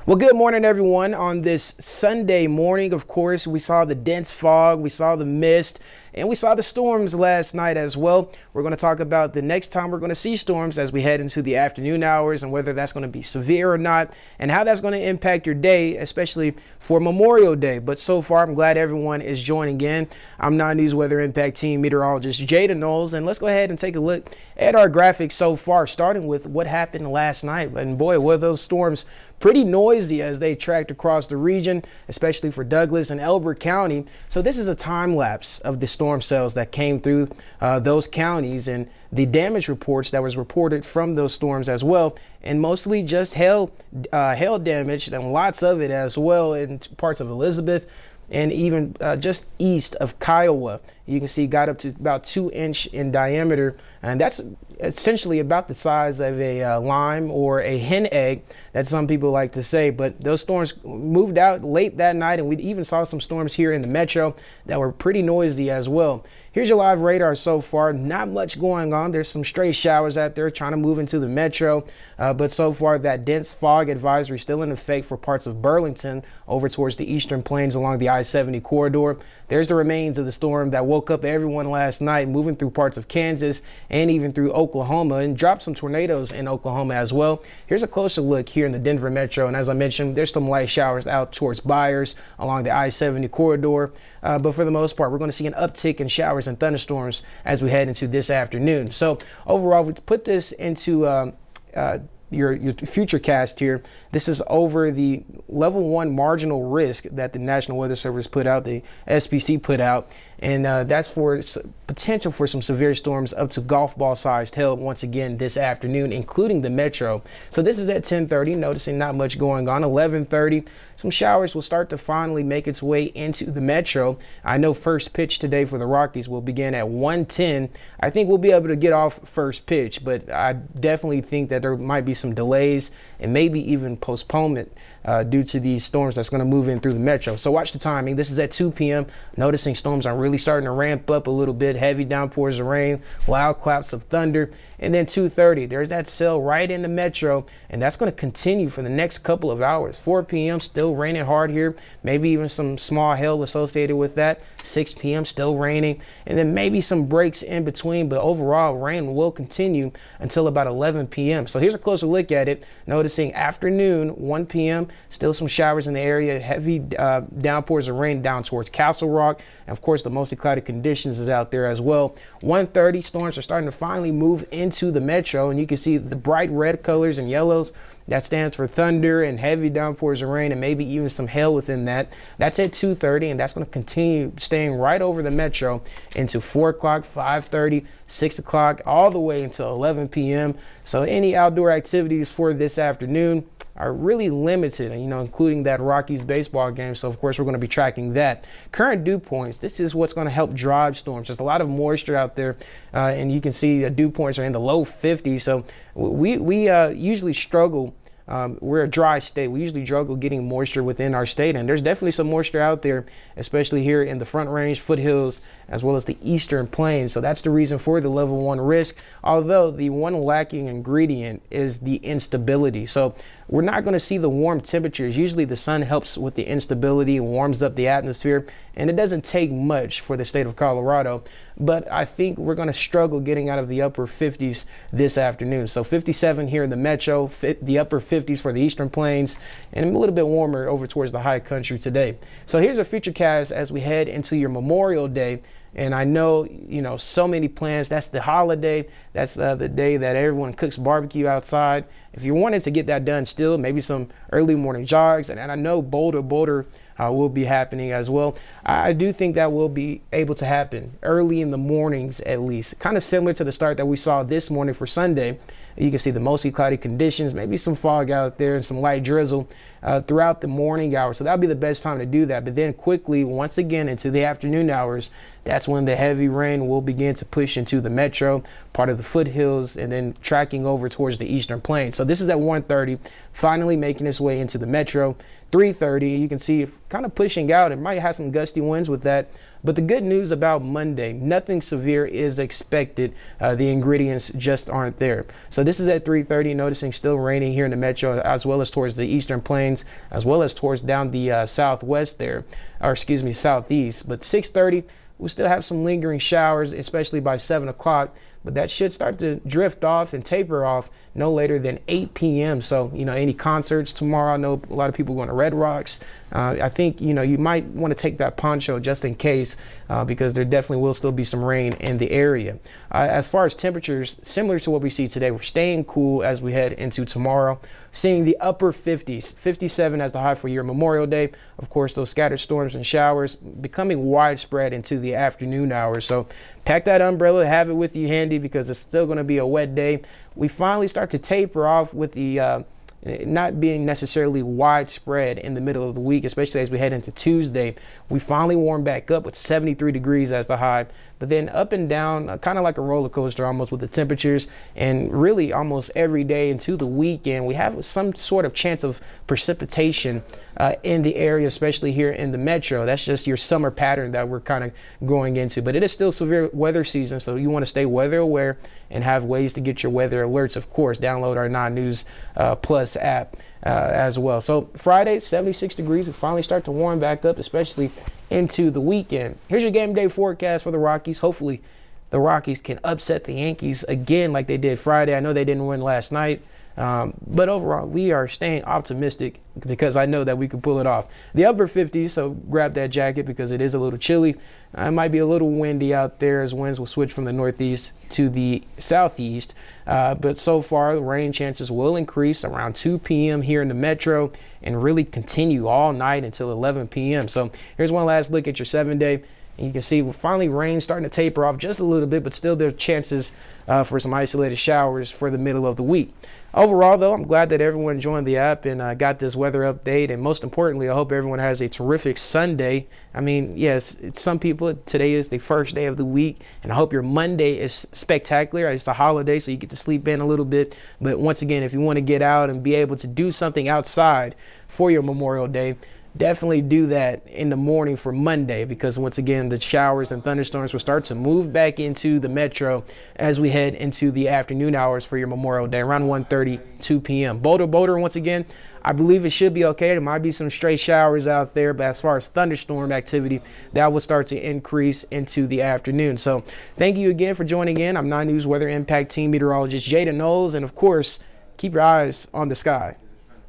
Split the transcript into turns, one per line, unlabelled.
Well, good morning, everyone. On this Sunday morning, of course, we saw the dense fog, we saw the mist, and we saw the storms last night as well. We're going to talk about the next time we're going to see storms as we head into the afternoon hours and whether that's going to be severe or not and how that's going to impact your day, especially for Memorial Day. But so far, I'm glad everyone is joining in. I'm 9 News Weather Impact Team meteorologist Jada Knowles, and let's go ahead and take a look at our graphics so far, starting with what happened last night. And boy, were those storms pretty noisy as they tracked across the region, especially for Douglas and Elbert County. So this is a time lapse of the storm cells that came through those counties and the damage reports that was reported from those storms as well, and mostly just hail damage, and lots of it as well in parts of Elizabeth and even just east of Kiowa. You can see got up to about 2-inch in diameter, and that's essentially about the size of a lime or a hen egg, that some people like to say. But those storms moved out late that night, and we even saw some storms here in the metro that were pretty noisy as well. Here's your live radar so far. Not much going on. There's some stray showers out there trying to move into the metro, but so far that dense fog advisory still in effect for parts of Burlington over towards the eastern plains along the I-70 corridor. There's the remains of the storm that woke up everyone last night, moving through parts of Kansas and even through Oklahoma, and dropped some tornadoes in Oklahoma as well. Here's a closer look here in the Denver metro, and as I mentioned, there's some light showers out towards Byers along the I-70 corridor, but for the most part, we're going to see an uptick in showers and thunderstorms as we head into this afternoon. So overall, we put this into your future cast here. This is over the level 1 marginal risk that the National Weather Service put out, the SPC put out, and that's for potential for some severe storms up to golf ball sized hail once again this afternoon, including the metro. So this is at 10:30, noticing not much going on. 11:30, some showers will start to finally make its way into the metro. I know first pitch today for the Rockies will begin at 1:10. I think we'll be able to get off first pitch, but I definitely think that there might be some delays and maybe even postponement due to these storms that's going to move in through the metro. So watch the timing. This is at 2 p.m. Noticing storms are really starting to ramp up a little bit. Heavy downpours of rain, loud claps of thunder. And then 2:30, there's that cell right in the metro, and that's going to continue for the next couple of hours. 4 p.m. still raining hard here, maybe even some small hail associated with that. 6 p.m. still raining, and then maybe some breaks in between, but overall rain will continue until about 11 p.m. So here's a closer look at it. Noticing afternoon, 1 p.m., still some showers in the area, heavy downpours of rain down towards Castle Rock, and of course the mostly cloudy conditions is out there as well. 1:30, storms are starting to finally move into the metro, and you can see the bright red colors and yellows. That stands for thunder and heavy downpours of rain and maybe even some hail within that. That's at 2:30, and that's going to continue staying right over the metro into 4 o'clock, 5:30, 6 o'clock, all the way until 11 p.m. So any outdoor activities for this afternoon are really limited, including that Rockies baseball game. So of course we're going to be tracking that. Current dew points, this is what's going to help drive storms. There's a lot of moisture out there, and you can see dew points are in the low 50s. So we usually struggle. We're a dry state. We usually struggle getting moisture within our state, and there's definitely some moisture out there, especially here in the Front Range, foothills, as well as the eastern plains. So that's the reason for the level 1 risk, although the one lacking ingredient is the instability. So we're not going to see the warm temperatures. Usually the sun helps with the instability and warms up the atmosphere, and it doesn't take much for the state of Colorado, but I think we're going to struggle getting out of the upper 50s this afternoon. So 57 here in the metro, the upper 50s for the eastern plains, and a little bit warmer over towards the high country today. So here's a future cast as we head into your Memorial Day. And I know, so many plans. That's the holiday. That's the day that everyone cooks barbecue outside. If you wanted to get that done still, maybe some early morning jogs. And I know Boulder will be happening as well. I do think that will be able to happen early in the mornings at least. Kind of similar to the start that we saw this morning for Sunday. You can see the mostly cloudy conditions, maybe some fog out there and some light drizzle throughout the morning hours. So that'll be the best time to do that. But then quickly, once again, into the afternoon hours, that's when the heavy rain will begin to push into the metro, part of the foothills, and then tracking over towards the eastern plains. So this is at 1:30, finally making its way into the metro. 3:30, you can see kind of pushing out. It might have some gusty winds with that. But the good news about Monday, nothing severe is expected. The ingredients just aren't there. So this is at 3:30, noticing still raining here in the metro, as well as towards the eastern plains, as well as towards down the southwest there, or excuse me, southeast. But 6:30, we'll still have some lingering showers, especially by 7 o'clock. But that should start to drift off and taper off no later than 8 p.m. So, any concerts tomorrow, I know a lot of people going to Red Rocks. I think, you might want to take that poncho just in case, because there definitely will still be some rain in the area. As far as temperatures, similar to what we see today, we're staying cool as we head into tomorrow, seeing the upper 50s, 57 as the high for your Memorial Day. Of course, those scattered storms and showers becoming widespread into the afternoon hours. So pack that umbrella, have it with you handy, because it's still going to be a wet day. We finally start to taper off with the not being necessarily widespread in the middle of the week, especially as we head into Tuesday. We finally warm back up with 73 degrees as the high, but then up and down, kind of like a roller coaster almost with the temperatures. And really almost every day into the weekend, we have some sort of chance of precipitation in the area, especially here in the metro. That's just your summer pattern that we're kind of going into. But it is still severe weather season, so you want to stay weather aware and have ways to get your weather alerts. Of course, download our 9 News Plus app as well. So Friday, 76 degrees. We finally start to warm back up, especially into the weekend. Here's your game day forecast for the Rockies. Hopefully the Rockies can upset the Yankees again like they did Friday. I know they didn't win last night. But overall, we are staying optimistic because I know that we can pull it off. The upper 50s, so grab that jacket because it is a little chilly. It might be a little windy out there as winds will switch from the northeast to the southeast. But so far, the rain chances will increase around 2 p.m. here in the metro and really continue all night until 11 p.m. So here's one last look at your 7-day. And you can see finally rain starting to taper off just a little bit, but still there are chances for some isolated showers for the middle of the week. Overall, though, I'm glad that everyone joined the app and got this weather update. And most importantly, I hope everyone has a terrific Sunday. I mean, yes, some people, today is the first day of the week, and I hope your Monday is spectacular. It's a holiday, so you get to sleep in a little bit. But once again, if you want to get out and be able to do something outside for your Memorial Day, definitely do that in the morning for Monday, because once again, the showers and thunderstorms will start to move back into the metro as we head into the afternoon hours for your Memorial Day, around 1:30, 2 p.m. Boulder, once again, I believe it should be okay. There might be some stray showers out there, but as far as thunderstorm activity, that will start to increase into the afternoon. So thank you again for joining in. I'm 9 News Weather Impact Team Meteorologist Jada Knowles, and of course, keep your eyes on the sky.